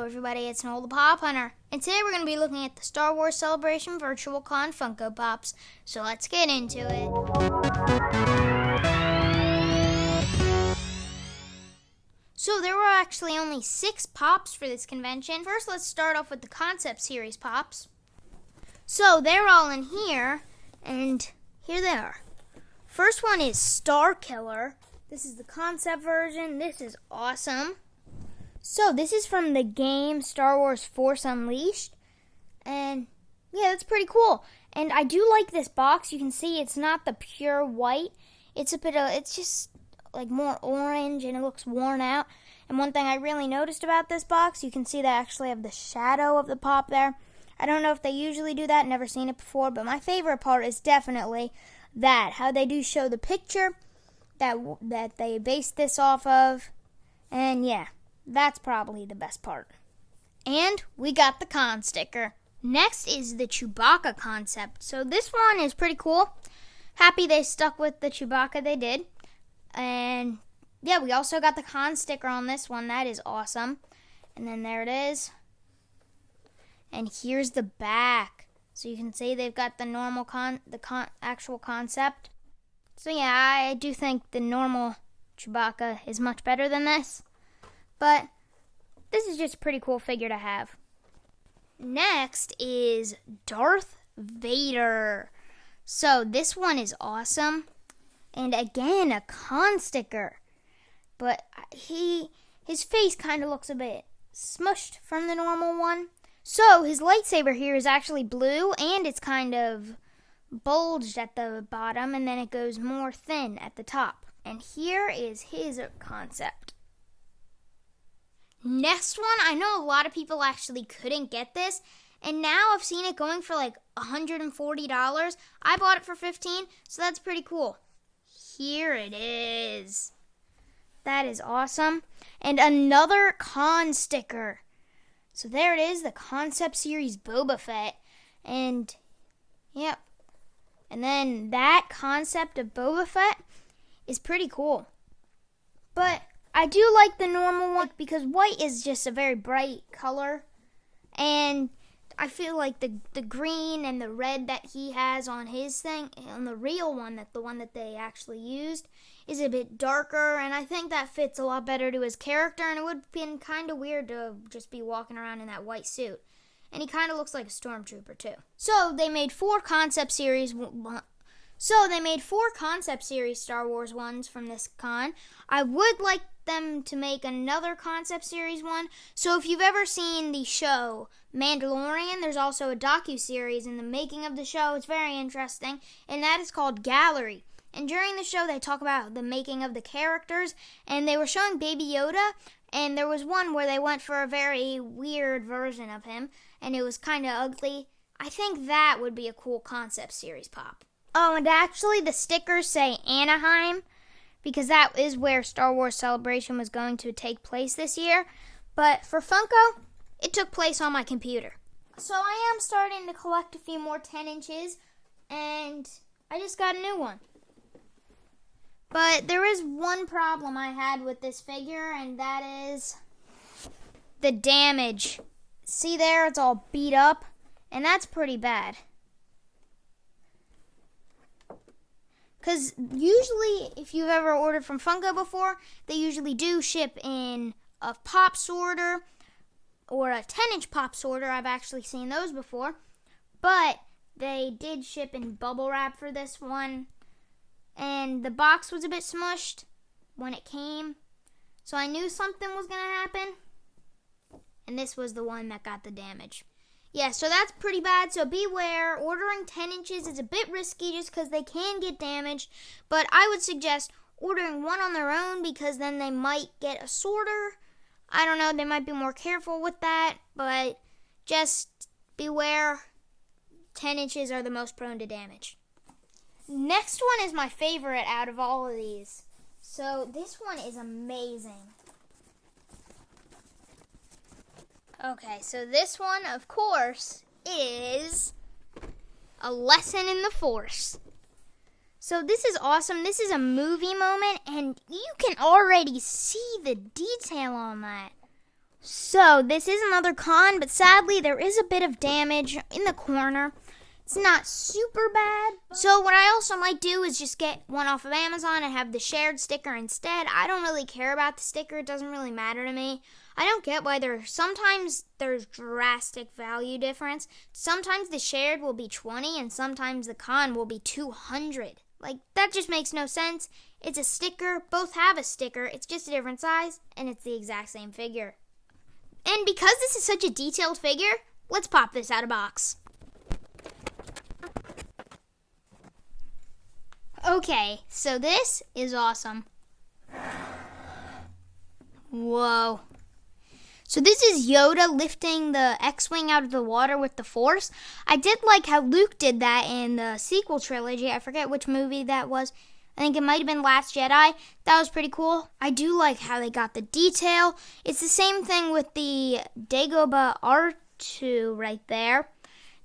Hello everybody, it's Noel the Pop Hunter, and today we're going to be looking at the Star Wars Celebration Virtual Con Funko Pops, so let's get into it. So there were actually only 6 Pops for this convention. First, let's start off with the Concept Series Pops. So they're all in here, and here they are. First one is Star Killer. This is the concept version. This is awesome. So this is from the game Star Wars Force Unleashed, and yeah, that's pretty cool. And I do like this box. You can see it's not the pure white. It's just like more orange, and it looks worn out. And one thing I really noticed about this box, you can see they actually have the shadow of the pop there. I don't know if they usually do that. Never seen it before, but my favorite part is definitely that, how they do show the picture that they based this off of, and yeah. That's probably the best part. And we got the con sticker. Next is the Chewbacca concept. So this one is pretty cool. Happy they stuck with the Chewbacca they did. And yeah, we also got the con sticker on this one. That is awesome. And then there it is. And here's the back. So you can see they've got the normal actual concept. So yeah, I do think the normal Chewbacca is much better than this. But this is just a pretty cool figure to have. Next is Darth Vader. So this one is awesome. And again, a con sticker. But his face kind of looks a bit smushed from the normal one. So his lightsaber here is actually blue, and it's kind of bulged at the bottom, and then it goes more thin at the top. And here is his concept. Next one, I know a lot of people actually couldn't get this, and now I've seen it going for like $140. I bought it for $15, so that's pretty cool. Here it is. That is awesome. And another con sticker. So there it is, the Concept Series Boba Fett. And, yep. And then that concept of Boba Fett is pretty cool. But I do like the normal one because white is just a very bright color, and I feel like the green and the red that he has on his thing, on the real one, the one that they actually used, is a bit darker, and I think that fits a lot better to his character, and it would have been kind of weird to just be walking around in that white suit. And he kind of looks like a stormtrooper too. So they made 4 concept series Star Wars ones from this con. I would like them to make another concept series one. So if you've ever seen the show Mandalorian, there's also a docu-series in the making of the show. It's very interesting, and that is called Gallery. And during the show, they talk about the making of the characters, and they were showing Baby Yoda, and there was one where they went for a very weird version of him, and it was kind of ugly. I think that would be a cool concept series pop. Oh, and actually the stickers say Anaheim, because that is where Star Wars Celebration was going to take place this year. But for Funko, it took place on my computer. So I am starting to collect a few more 10 inches, and I just got a new one. But there is one problem I had with this figure, and that is the damage. See there, it's all beat up, and that's pretty bad. Because usually, if you've ever ordered from Funko before, they usually do ship in a pop sorter or a 10-inch pop sorter. I've actually seen those before. But they did ship in bubble wrap for this one. And the box was a bit smushed when it came. So I knew something was going to happen. And this was the one that got the damage. Yeah, so that's pretty bad, so beware. Ordering 10 inches is a bit risky just because they can get damaged, but I would suggest ordering one on their own because then they might get a sorter. I don't know, they might be more careful with that, but just beware. 10 inches are the most prone to damage. Next one is my favorite out of all of these. So this one is amazing. Okay, so this one, of course, is A Lesson in the Force. So this is awesome. This is a movie moment, and you can already see the detail on that. So this is another con, but sadly there is a bit of damage in the corner. It's not super bad. So what I also might do is just get one off of Amazon and have the shared sticker instead. I don't really care about the sticker. It doesn't really matter to me. I don't get why sometimes there's drastic value difference. Sometimes the shared will be 20 and sometimes the con will be 200. Like, that just makes no sense. It's a sticker. Both have a sticker. It's just a different size and it's the exact same figure. And because this is such a detailed figure, let's pop this out of box. Okay, so this is awesome. Whoa. So this is Yoda lifting the X-Wing out of the water with the Force. I did like how Luke did that in the sequel trilogy. I forget which movie that was. I think it might have been Last Jedi. That was pretty cool. I do like how they got the detail. It's the same thing with the Dagobah R2 right there.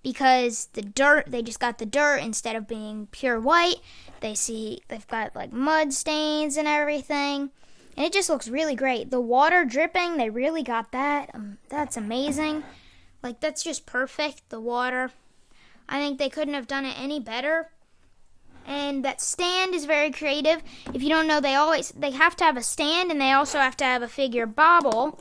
Because the dirt, they just got the dirt instead of being pure white. They've got like mud stains and everything. And it just looks really great. The water dripping, they really got that. That's amazing. Like, that's just perfect, the water. I think they couldn't have done it any better. And that stand is very creative. If you don't know, they have to have a stand and they also have to have a figure bobble.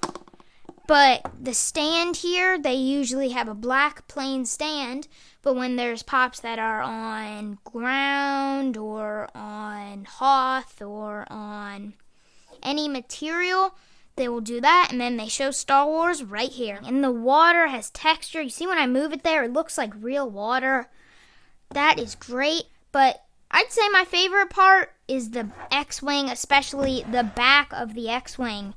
But the stand here, they usually have a black plain stand. But when there's Pops that are on ground or on Hoth or on any material, they will do that. And then they show Star Wars right here. And the water has texture. You see when I move it there, it looks like real water. That is great. But I'd say my favorite part is the X-Wing, especially the back of the X-Wing.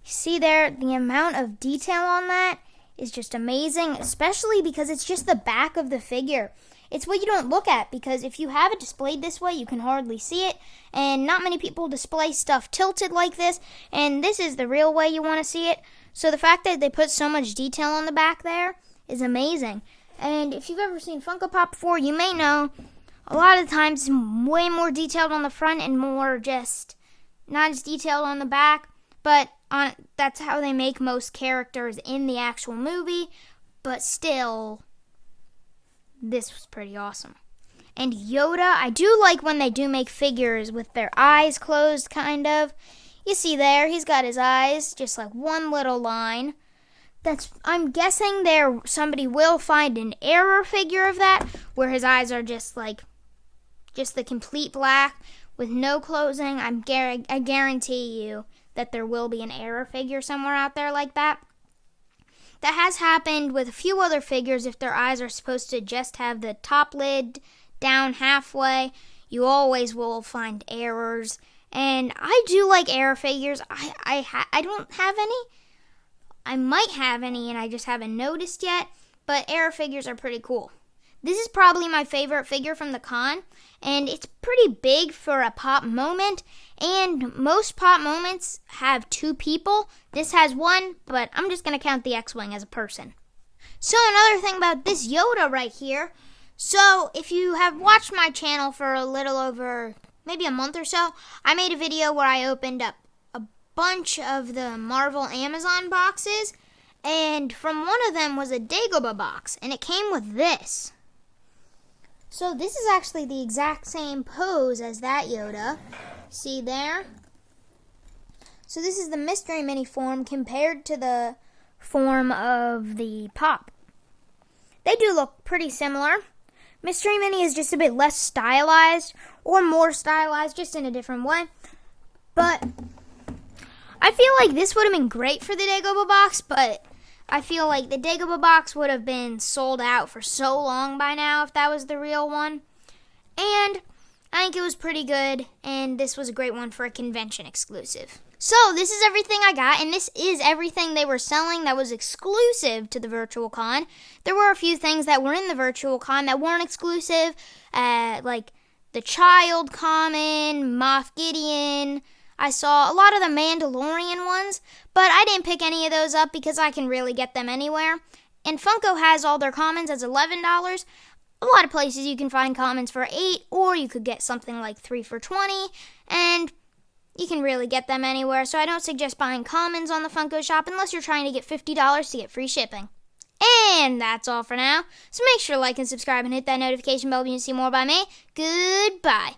See there, the amount of detail on that is just amazing, especially because it's just the back of the figure. It's what you don't look at, because if you have it displayed this way, you can hardly see it, and not many people display stuff tilted like this, and this is the real way you want to see it. So the fact that they put so much detail on the back there is amazing. And if you've ever seen Funko Pop before, you may know a lot of the times it's way more detailed on the front and more just not as detailed on the back, but that's how they make most characters in the actual movie, but still, this was pretty awesome. And Yoda, I do like when they do make figures with their eyes closed, kind of. You see there, he's got his eyes, just like one little line. I'm guessing somebody will find an error figure of that, where his eyes are just the complete black with no closing. I guarantee you that there will be an error figure somewhere out there like that. That has happened with a few other figures. If their eyes are supposed to just have the top lid down halfway, you always will find errors. And I do like error figures. I don't have any. I might have any and I just haven't noticed yet, but error figures are pretty cool. This is probably my favorite figure from the con, and it's pretty big for a Pop moment, and most Pop moments have two people. This has one, but I'm just going to count the X-Wing as a person. So another thing about this Yoda right here, so if you have watched my channel for a little over maybe a month or so, I made a video where I opened up a bunch of the Marvel Amazon boxes, and from one of them was a Dagobah box, and it came with this. So this is actually the exact same pose as that Yoda. See there? So this is the Mystery Mini form compared to the form of the Pop. They do look pretty similar. Mystery Mini is just a bit less stylized, or more stylized, just in a different way. But I feel like this would have been great for the Dagobah box, but I feel like the Dagobah box would have been sold out for so long by now if that was the real one. And I think it was pretty good, and this was a great one for a convention exclusive. So this is everything I got, and this is everything they were selling that was exclusive to the Virtual Con. There were a few things that were in the Virtual Con that weren't exclusive, like the Child Common, Moff Gideon. I saw a lot of the Mandalorian ones, but I didn't pick any of those up because I can really get them anywhere. And Funko has all their commons as $11. A lot of places you can find commons for $8, or you could get something like 3 for $20. And You can really get them anywhere, so I don't suggest buying commons on the Funko Shop unless you're trying to get $50 to get free shipping. And that's all for now. So make sure to like and subscribe and hit that notification bell when you see more by me. Goodbye.